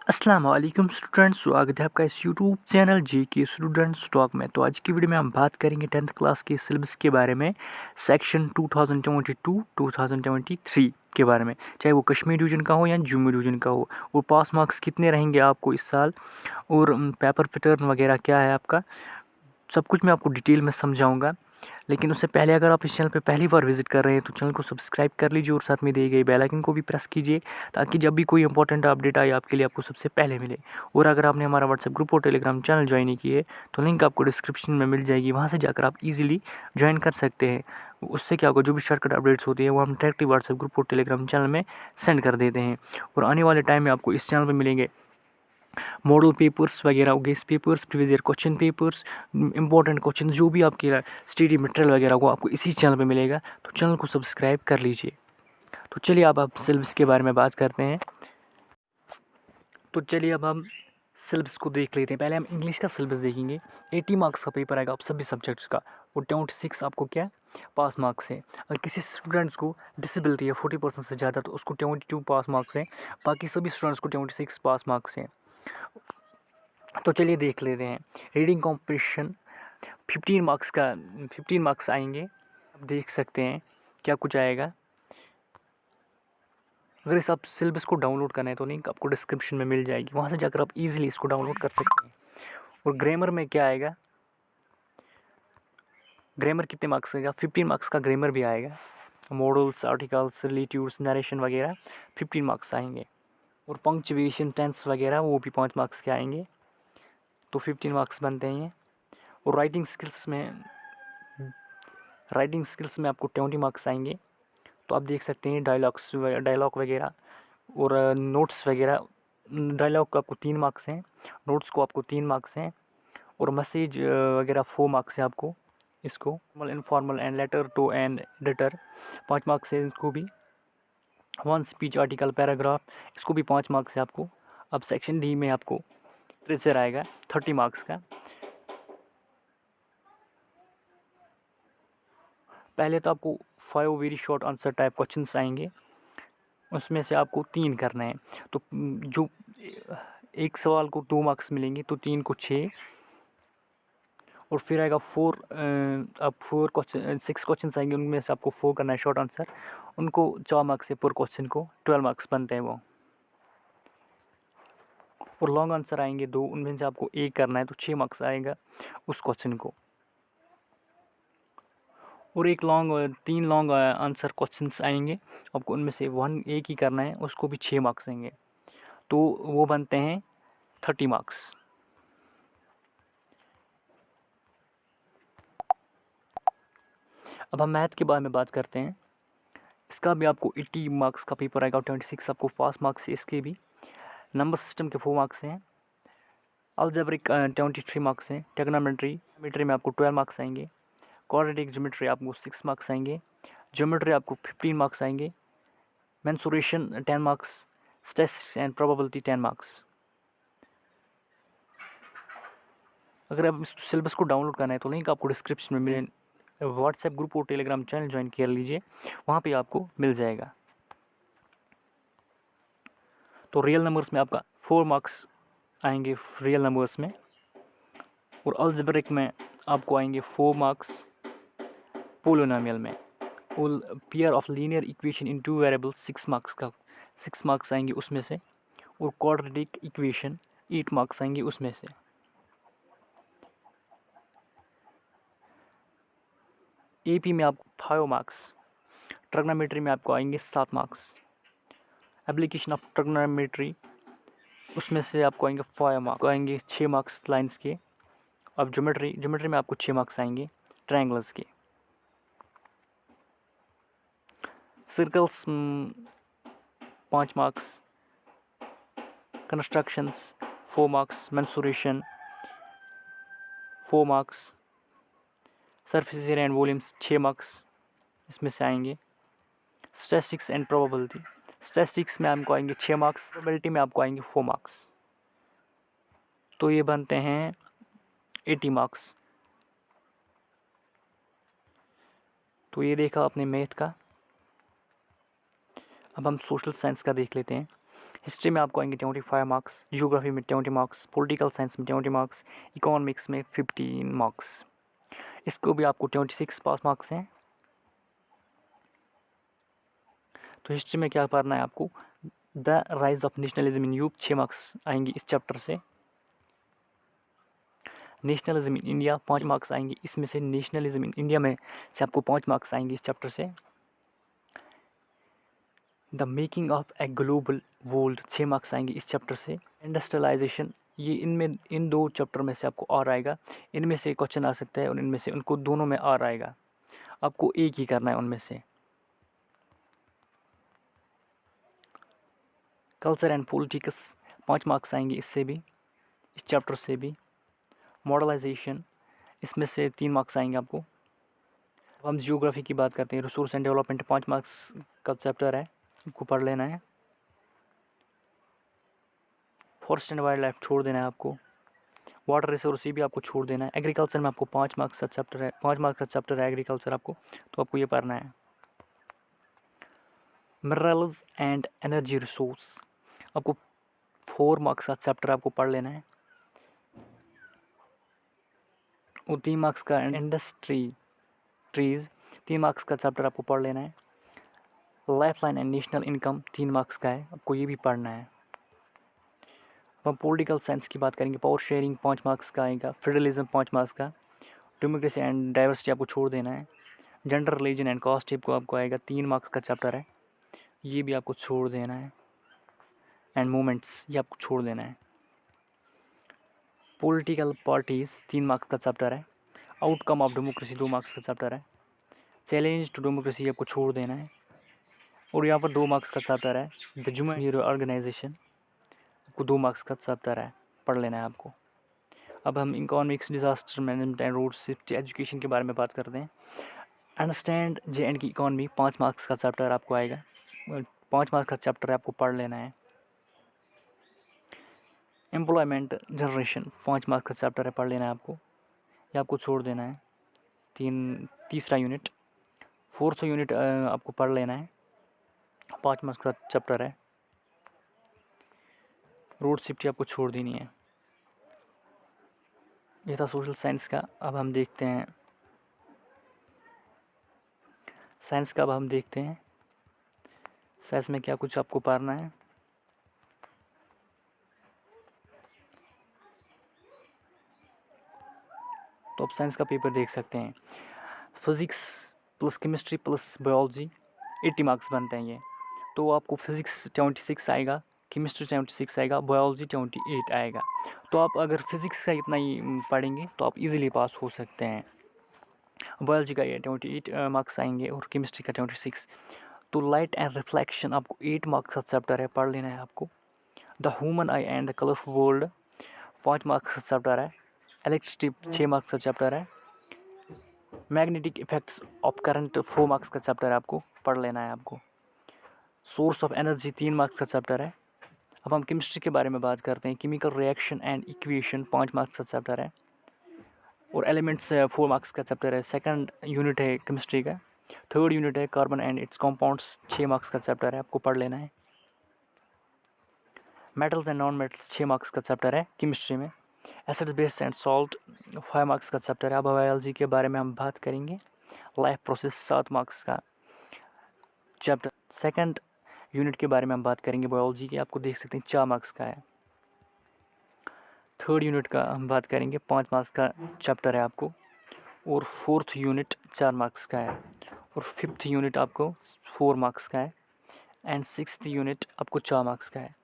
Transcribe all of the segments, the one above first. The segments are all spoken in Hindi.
अस्सलाम वालेकुम स्टूडेंट्स, स्वागत है आपका इस यूट्यूब चैनल जी के स्टूडेंट्स टॉक में। तो आज की वीडियो में हम बात करेंगे 10th क्लास के सिलेबस के बारे में, सेक्शन 2022-2023 के बारे में, चाहे वो कश्मीर डिवीजन का हो या जम्मू डिवीजन का हो। और पास मार्क्स कितने रहेंगे आपको इस साल, और पेपर पैटर्न वगैरह क्या है आपका, सब कुछ मैं आपको डिटेल में समझाऊंगा। लेकिन उससे पहले अगर आप इस चैनल पे पहली बार विजिट कर रहे हैं तो चैनल को सब्सक्राइब कर लीजिए और साथ में दिए गए बेल आइकन को भी प्रेस कीजिए, ताकि जब भी कोई इंपॉर्टेंट अपडेट आए आपके लिए आपको सबसे पहले मिले। और अगर आपने हमारा व्हाट्सएप ग्रुप और टेलीग्राम चैनल ज्वाइन नहीं किए तो लिंक आपको डिस्क्रिप्शन में मिल जाएगी, वहाँ से जाकर आप ईजिली ज्वाइन कर सकते हैं। उससे क्या होगा, जो भी शॉर्टकट अपडेट्स होती है वो हम डायरेक्टली व्हाट्सएप ग्रुप और टेलीग्राम चैनल में सेंड कर देते हैं। और आने वाले टाइम में आपको इस चैनल पर मिलेंगे मॉडल पेपर्स वगैरह, guest papers, previous year question papers, important question, जो भी आपके स्टडी मटेरियल वगैरह को आपको इसी चैनल पे मिलेगा। तो चैनल को सब्सक्राइब कर लीजिए। तो चलिए अब आप सिलेबस के बारे में बात करते हैं। तो चलिए अब हम सिलेबस को देख लेते हैं। पहले हम इंग्लिश का सिलेबस देखेंगे। 80 मार्क्स का पेपर आएगा आप सभी सब्जेक्ट्स का, और 26 आपको क्या पास मार्क्स है। अगर किसी स्टूडेंट्स को डिसेबिलिटी है 40% से ज़्यादा तो उसको 22 पास मार्क्स हैं, बाकी सभी स्टूडेंट्स को 26 पास मार्क्स हैं। तो चलिए देख लेते हैं। रीडिंग कॉम्पिटिशन 15 मार्क्स आएंगे। आप देख सकते हैं क्या कुछ आएगा। अगर इस आप सिलेबस को डाउनलोड करना है तो लिंक आपको डिस्क्रिप्शन में मिल जाएगी, वहाँ से जाकर आप इजीली इसको डाउनलोड कर सकते हैं। और ग्रामर में क्या आएगा, ग्रामर कितने मार्क्स आएगा, 15 मार्क्स का ग्रामर भी आएगा। मॉडल्स, आर्टिकल्स, रिलेटिव्स, नरेशन वगैरह 15 मार्क्स आएंगे। और पंक्चुएशन, टेंस वगैरह वो भी 5 मार्क्स के आएंगे, तो 15 मार्क्स बनते हैं। और राइटिंग स्किल्स में आपको 20 मार्क्स आएंगे। तो आप देख सकते हैं डायलॉग वगैरह और नोट्स वगैरह। डायलॉग को आपको 3 मार्क्स हैं, नोट्स को आपको 3 मार्क्स हैं, और मैसेज वगैरह 4 मार्क्स है आपको। इसको formal, informal and letter to and editor 5 marks है इसको भी। वन स्पीच, आर्टिकल, पैराग्राफ, इसको भी 5 मार्क्स है आपको। अब सेक्शन डी में आपको लिटरेचर आएगा 30 मार्क्स का। पहले तो आपको 5 very short answer type questions आएंगे, उसमें से आपको 3 करना है। तो जो एक सवाल को 2 मार्क्स मिलेंगे, तो 3 को 6। और फिर आएगा 6 क्वेश्चन आएंगे, उनमें से आपको 4 करना है शॉर्ट आंसर, उनको 4 मार्क्स है पर क्वेश्चन को, 12 मार्क्स बनते हैं वो। और लॉन्ग आंसर आएंगे 2, उनमें से आपको 1 करना है, तो 6 मार्क्स आएगा उस क्वेश्चन को। और 3 लॉन्ग आंसर क्वेश्चंस आएंगे आपको, उनमें से 1 ही करना है, उसको भी 6 मार्क्स आएंगे, तो वो बनते हैं 30 मार्क्स। अब हम मैथ के बारे में बात करते हैं। इसका भी आपको 80 मार्क्स का पेपर आएगा, 26 आपको पास मार्क्स है इसके भी। नंबर सिस्टम के 4 मार्क्स हैं। अलजेब्रिक 23 मार्क्स हैं। ट्रिग्नोमेट्री में आपको 12 मार्क्स आएंगे। क्वाड्रेटिक ज्योमेट्री आपको 6 मार्क्स आएंगे। ज्योमेट्री आपको 15 मार्क्स आएंगे। Mensuration 10 marks. Statistics and probability 10 marks. अगर आप इस सिलेबस को डाउनलोड करना है तो लिंक आपको डिस्क्रिप्शन में मिले, व्हाट्सएप ग्रुप और टेलीग्राम चैनल ज्वाइन कर लीजिए, वहाँ पे आपको मिल जाएगा। तो रियल नंबर्स में आपका 4 मार्क्स आएंगे रियल नंबर्स में। और अलजेब्रिक में आपको आएंगे 4 मार्क्स। पोलिनोमियल में pair of linear equation in 2 variables 6 marks आएंगे उसमें से। और क्वाड्रेटिक इक्वेशन 8 मार्क्स आएंगे उसमें से। एपी में आपको 5 मार्क्स। ट्रिग्नोमेट्री में आपको आएंगे 7 मार्क्स। एप्लीकेशन ऑफ ट्रिग्नोमेट्री उसमें से आपको आएंगे 5 मार्क्स, आएंगे 6 मार्क्स लाइंस के। अब ज्योमेट्री में आपको 6 मार्क्स आएंगे ट्रायंगल्स के। Circles 5 marks. Constructions 4 marks. Mensuration 4 marks. Surface area and volumes 6 marks इसमें से आएंगे। स्टैटिस्टिक्स एंड प्रोबेबिलिटी, स्टैटिस्टिक्स में आपको आएंगे 6 मार्क्स, प्रोबेबिलिटी में आपको आएंगे 4 मार्क्स, तो ये बनते हैं 80 मार्क्स। तो ये देखा आपने मैथ का। अब हम सोशल साइंस का देख लेते हैं। हिस्ट्री में आपको आएंगे 25 मार्क्स, जियोग्राफी में 20 मार्क्स, पॉलिटिकल साइंस में 20 मार्क्स, इकोनॉमिक्स में 15 मार्क्स। इसको भी आपको 26 पास मार्क्स हैं। तो हिस्ट्री में क्या पढ़ना है आपको, the rise of nationalism in youth 6 marks आएंगे इस चैप्टर से। नेशनलिज्म इन इंडिया 5 मार्क्स आएंगे इसमें से, नेशनलिज्म इन इंडिया में से आपको 5 मार्क्स आएंगे इस चैप्टर से। The making of a global world 6 marks आएंगे इस चैप्टर से। इंडस्ट्रियलाइजेशन, ये इनमें इन 2 चैप्टर में से आपको और आएगा, इनमें से क्वेश्चन आ सकता है और इनमें से उनको दोनों में और आएगा, आपको एक ही करना है उनमें से। कल्चर एंड पॉलिटिक्स 5 मार्क्स आएंगे इससे भी, इस चैप्टर से भी। मॉडलाइजेशन, इसमें से 3 मार्क्स आएंगे आपको। अब हम जियोग्राफी की बात करते हैं। रिसोर्स एंड डेवलपमेंट 5 मार्क्स का चैप्टर है, आपको पढ़ लेना है। फॉरेस्ट एंड वाइल्ड लाइफ छोड़ देना है आपको। वाटर रिसोर्स ये भी आपको छोड़ देना है। एग्रीकल्चर में आपको 5 मार्क्स का चैप्टर है, 5 मार्क्स का चैप्टर है एग्रीकल्चर आपको, तो आपको ये पढ़ना है। मिनरल्स एंड एनर्जी रिसोर्स आपको 4 मार्क्स का चैप्टर आपको पढ़ लेना है। और 3 मार्क्स का इंडस्ट्री ट्रीज 3 मार्क्स का चैप्टर आपको पढ़ लेना है। Life line and national income 3 marks का है, आपको ये भी पढ़ना है। अब हम पॉलिटिकल साइंस की बात करेंगे। पावर शेयरिंग 5 मार्क्स का आएगा। फेडरलिज्म 5 मार्क्स का। डेमोक्रेसी एंड डाइवर्सिटी आपको छोड़ देना है। जेंडर, रिलीजन एंड कास्ट को आपको आएगा, 3 मार्क्स का चैप्टर है, ये भी आपको छोड़ देना है। एंड मूवमेंट्स ये आपको छोड़ देना है। पॉलिटिकल पार्टीज़ 3 मार्क्स का चैप्टर है। आउटकम ऑफ डेमोक्रेसी 2 मार्क्स का चैप्टर है। चैलेंज टू डेमोक्रेसी आपको छोड़ देना है। और यहाँ पर 2 मार्क्स का चैप्टर है द ह्यूमन ऑर्गेनाइजेशन, आपको 2 मार्क्स का चैप्टर है, पढ़ लेना है आपको। अब हम economics, disaster management and road safety education के बारे में बात करते हैं। अंडरस्टैंड JNK की इकोनॉमी 5 मार्क्स का चैप्टर आपको आएगा, 5 मार्क्स का चैप्टर आपको पढ़ लेना है। एम्प्लॉयमेंट जनरेशन 5 मार्क्स का चैप्टर है, पढ़ लेना है आपको, ये आपको छोड़ देना है। तीसरा यूनिट, 4th यूनिट आपको पढ़ लेना है, 5 मार्क्स का चैप्टर है। रोड सेफ्टी आपको छोड़ देनी है। ये था सोशल साइंस का। अब हम देखते हैं साइंस का। अब हम देखते हैं साइंस में क्या कुछ आपको पढ़ना है। तो आप साइंस का पेपर देख सकते हैं। Physics plus chemistry plus biology 80 marks बनते हैं ये। तो आपको फिज़िक्स 26 आएगा, केमिस्ट्री 76 आएगा, बायोलॉजी 28 आएगा। तो आप अगर फिज़िक्स का इतना ही पढ़ेंगे तो आप इजीली पास हो सकते हैं। बायोलॉजी का ये 28 मार्क्स आएंगे और केमिस्ट्री का 26। तो लाइट एंड रिफ्लेक्शन आपको 8 मार्क्स का चैप्टर है, पढ़ लेना है आपको। The human I and the colourful world 5 marks का चैप्टर है। इलेक्ट्रिसिटी 6 मार्क्स का चैप्टर है। Magnetic effects of current 4 marks का चैप्टर है, आपको पढ़ लेना है आपको। सोर्स ऑफ एनर्जी 3 मार्क्स का चैप्टर है। अब हम केमिस्ट्री के बारे में बात करते हैं। Chemical reaction and equation 5 marks का चैप्टर है और एलिमेंट्स 4 मार्क्स का चैप्टर है। सेकंड यूनिट है केमिस्ट्री का। थर्ड यूनिट है carbon and it's compounds 6 marks का चैप्टर है, आपको पढ़ लेना है। Metals and non metals 6 marks का चैप्टर है केमिस्ट्री में। Acid base and salt 5 marks का चैप्टर है। अब बायोलॉजी के बारे में हम बात करेंगे। लाइफ प्रोसेस 7 मार्क्स का चैप्टर। सेकंड यूनिट के बारे में हम बात करेंगे बायोलॉजी की, आपको देख सकते हैं 4 मार्क्स का है। थर्ड यूनिट का हम बात करेंगे, 5 मार्क्स का चैप्टर है आपको। और 4th यूनिट 4 मार्क्स का है। और 5th यूनिट आपको 4 मार्क्स का है। एंड 6th यूनिट आपको 4 मार्क्स का है।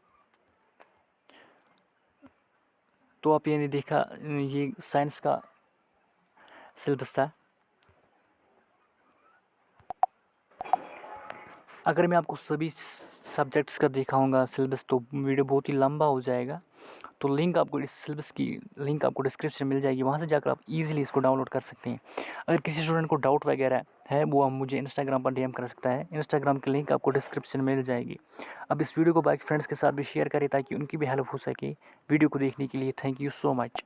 तो आप ये नहीं देखा, ये साइंस का सिलेबस था। अगर मैं आपको सभी सब्जेक्ट्स का दिखाऊंगा सिलेबस तो वीडियो बहुत ही लंबा हो जाएगा। तो लिंक आपको इस सिलेबस की लिंक आपको डिस्क्रिप्शन में मिल जाएगी, वहाँ से जाकर आप इजीली इसको डाउनलोड कर सकते हैं। अगर किसी स्टूडेंट को डाउट वगैरह है वो हम मुझे इंस्टाग्राम पर DM कर सकता है। इंस्टाग्राम की लिंक आपको डिस्क्रिप्शन में मिल जाएगी। अब इस वीडियो को बाकी फ्रेंड्स के साथ भी शेयर करें ताकि उनकी भी हेल्प हो सके। वीडियो को देखने के लिए थैंक यू सो मच।